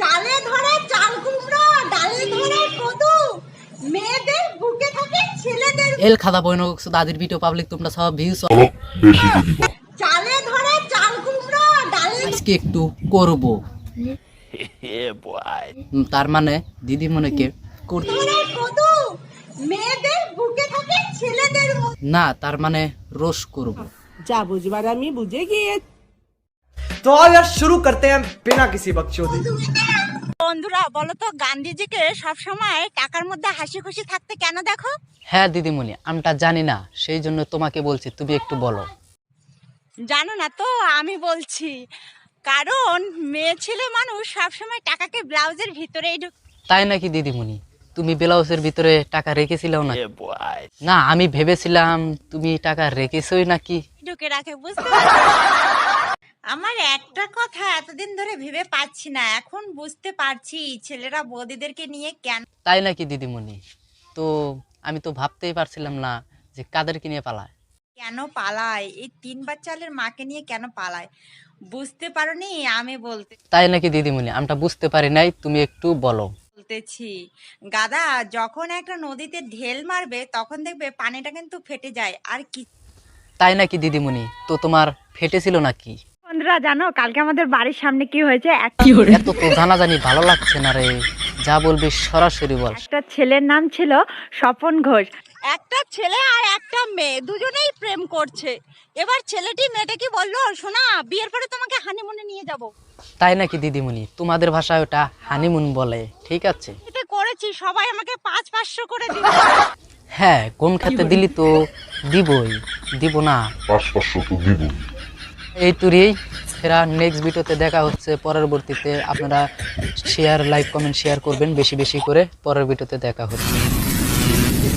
চালে ধরে চাল কুমড়ো, ডালে ধরে কদু, মেয়েদের বুকে থাকে ছেলেদের। এল খাদা বইন দাদির ভিডিও পাবলিক তোমরা সব ভিউজ বেশি করে দিবা। চালে ধরে চাল কুমড়ো, ডালে আজকে একটু করব তার মানে দিদিমণিকে করতে ধরে কদু, মেয়েদের বুকে থাকে ছেলেদের। না, তার মানে রোশ করব। যা বুঝবার আমি বুঝে গিয়ে। तो आओ यार शुरू करते हैं बिना किसी बकचोदी। বন্ধুরা বলো তো, গান্ধীজিকে সবসময় টাকার মধ্যে হাসি খুশি থাকতে কেন দেখো? হ্যাঁ দিদিমণি, আমটা জানি না, সেই জন্য তোমাকে বলছি, তুমি একটু বলো। জানো না তো, আমি বলছি। কারণ মেয়ে ছেলে মানুষ সবসময় টাকাকে ব্লাউজের ভিতরেই তাই নাকি দিদিমণি? তুমি ব্লাউজের ভিতরে টাকা রেখেছিলাও না? না, আমি ভেবেছিলাম তুমি টাকা রেখেছই নাকি। ঢুকে রাখে, বুঝতে আমার একটা কথা এতদিন ধরে ভেবে পাচ্ছি না, এখন বুঝতে পারছি ছেলেরা বৌদিদেরকে নিয়ে কেন। তাই নাকি দিদিমণি? তো আমি তো ভাবতেই পারছিলাম না যে কাদেরকে নিয়ে পালায়। কেন পালায়, এই 3 বাচ্চাদের মাকে নিয়ে কেন পালায়, বুঝতে পারোনি? আমি তাই নাকি দিদিমণি? আমটা বুঝতে পারি নাই, তুমি একটু বলো। বলতেছি গাদা, যখন একটা নদীতে ঢেল মারবে তখন দেখবে পানিটা কিন্তু ফেটে যায় আর কি। তাই নাকি দিদিমণি? তো তোমার ফেটেছিল নাকি? বন্ধুরা জানো কালকে আমাদের বাড়ির সামনে কি হয়েছে? এত তো জানাজানি ভালো লাগছে না রে, যা বলবি সরাসরি বল। একটা ছেলের নাম ছিল স্বপন ঘোষ। একটা ছেলে আর একটা মেয়ে দুজনেই প্রেম করছে। এবার ছেলেটি মেয়েটাকে বললো, শোনা, বিয়ের পরে তোমাকে হানিমুনে নিয়ে যাব। তাই নাকি দিদিমণি? তোমাদের ভাষায় ওটা হানিমুন বলে, ঠিক আছে। এতে করেছি, সবাই আমাকে 500 করে দিবে। হ্যাঁ, কোন খাতে দিলি তো দিবই, দিব না? 500 তো দিব। এই তুরিই ফেরা নেক্সট ভিডিওতে দেখা হচ্ছে পরবর্তীতে। আপনারা শেয়ার, লাইক, কমেন্ট শেয়ার করবেন বেশি বেশি করে। পরের ভিডিওতে দেখা হচ্ছে।